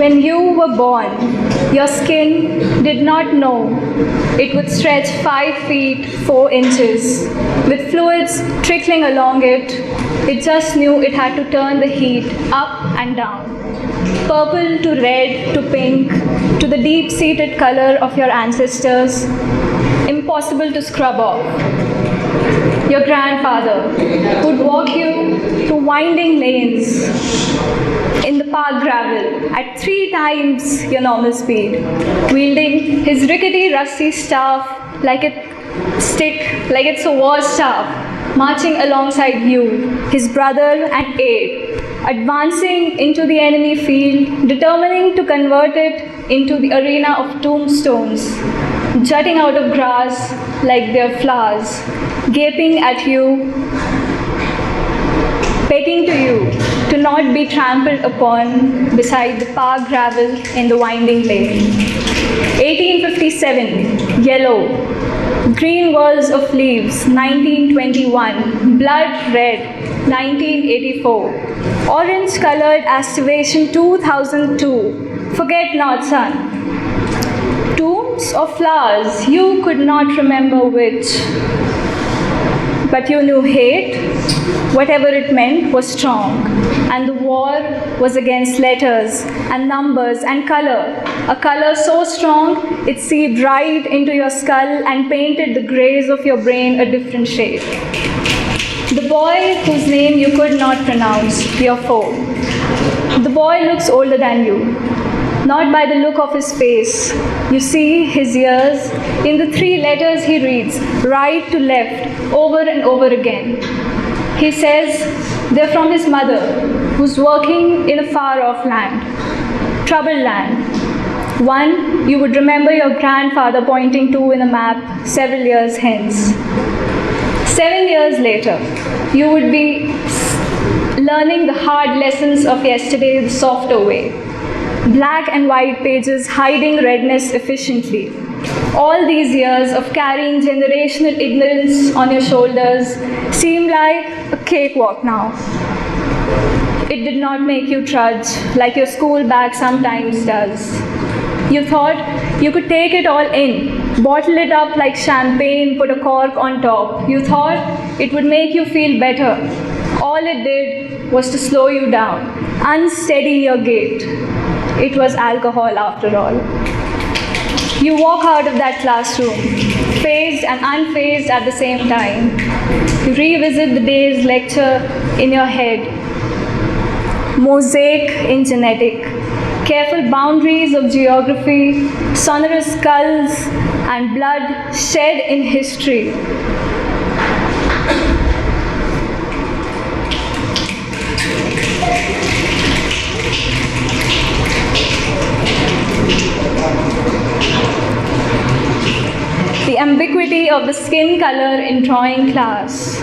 When you were born, your skin did not know it would stretch 5 feet 4 inches. With fluids trickling along it, it just knew it had to turn the heat up and down. Purple to red to pink to the deep-seated color of your ancestors, impossible to scrub off. Your grandfather would walk you through winding lanes in the park gravel at 3 times your normal speed, wielding his rickety, rusty staff like it's a war staff, marching alongside you, his brother and aide, advancing into the enemy field, determining to convert it into the arena of tombstones, jutting out of grass like their flowers, gaping at you, begging to you to not be trampled upon beside the park gravel in the winding lane. 1857, yellow. Green walls of leaves, 1921. Blood red, 1984. Orange colored activation, 2002. Forget not, son. Tombs or flowers, you could not remember which. But you knew hate, whatever it meant, was strong. And the war was against letters and numbers and color. A color so strong, it seeped right into your skull and painted the grays of your brain a different shade. The boy whose name you could not pronounce, your foe. The boy looks older than you. Not by the look of his face. You see his years in the 3 letters he reads, right to left, over and over again. He says they're from his mother, who's working in a far-off land, troubled land. One you would remember your grandfather pointing to in a map several years hence. 7 years later, you would be learning the hard lessons of yesterday the softer way. Black and white pages hiding redness efficiently. All these years of carrying generational ignorance on your shoulders seem like a cakewalk now. It did not make you trudge like your school bag sometimes does. You thought you could take it all in, bottle it up like champagne, put a cork on top. You thought it would make you feel better. All it did was to slow you down, unsteady your gait. It was alcohol after all. You walk out of that classroom, phased and unfazed at the same time. You revisit the day's lecture in your head. Mosaic in genetic, careful boundaries of geography, sonorous skulls and blood shed in history. The ambiguity of the skin color in drawing class.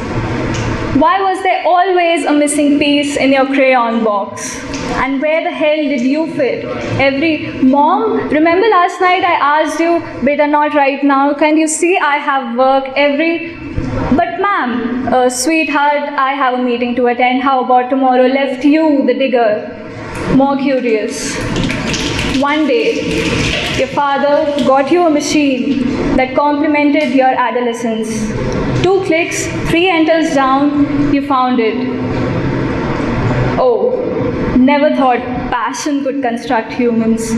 Why was there always a missing piece in your crayon box? And where the hell did you fit? Mom, remember last night I asked you, beta not right now, can you see I have work but ma'am, sweetheart, I have a meeting to attend, how about tomorrow? Left you, the digger, more curious. One day, your father got you a machine that complemented your adolescence. 2 clicks, 3 enters down, you found it. Oh, never thought passion could construct humans.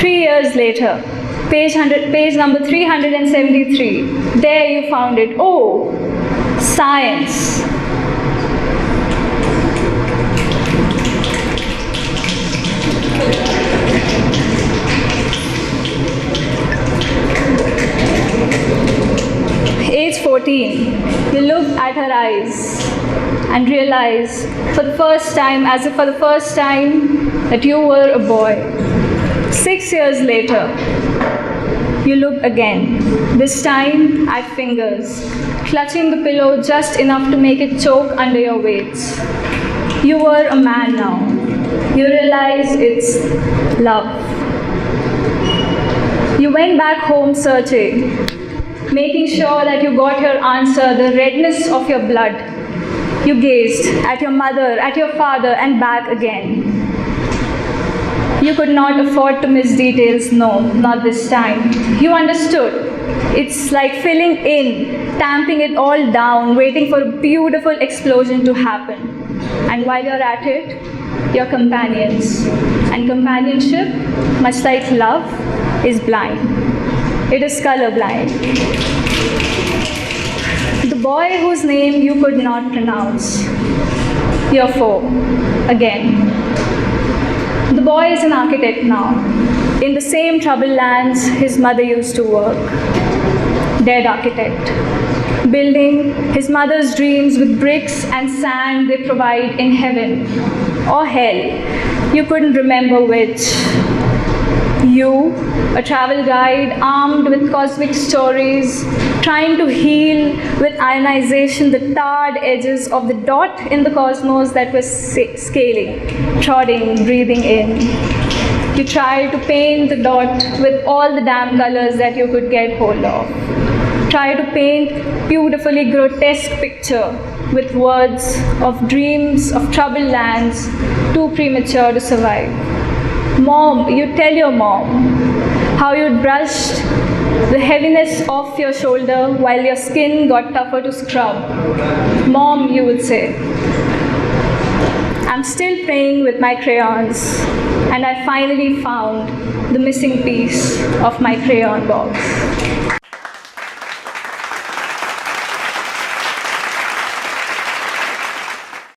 3 years later, page number 373, there you found it. Oh, science. Age 14, you look at her eyes and realize for the first time, that you were a boy. 6 years later, you look again, this time at fingers, clutching the pillow just enough to make it choke under your weights. You were a man now. You realize it's love. You went back home searching, making sure that you got your answer, the redness of your blood. You gazed at your mother, at your father, and back again. You could not afford to miss details, no, not this time. You understood. It's like filling in, tamping it all down, waiting for a beautiful explosion to happen. And while you're at it, your companions. And companionship, much like love, is blind. It is colorblind. The boy whose name you could not pronounce. Your foe, again. The boy is an architect now. In the same troubled lands his mother used to work. Dead architect. Building his mother's dreams with bricks and sand they provide in heaven or hell. You couldn't remember which. You, a travel guide armed with cosmic stories, trying to heal with ionization the tarred edges of the dot in the cosmos that was scaling, trodding, breathing in. You tried to paint the dot with all the damn colors that you could get hold of. Try to paint beautifully grotesque picture with words of dreams of troubled lands too premature to survive. Mom, you tell your mom how you'd brushed the heaviness off your shoulder while your skin got tougher to scrub. Mom, you would say, I'm still playing with my crayons, and I finally found the missing piece of my crayon box.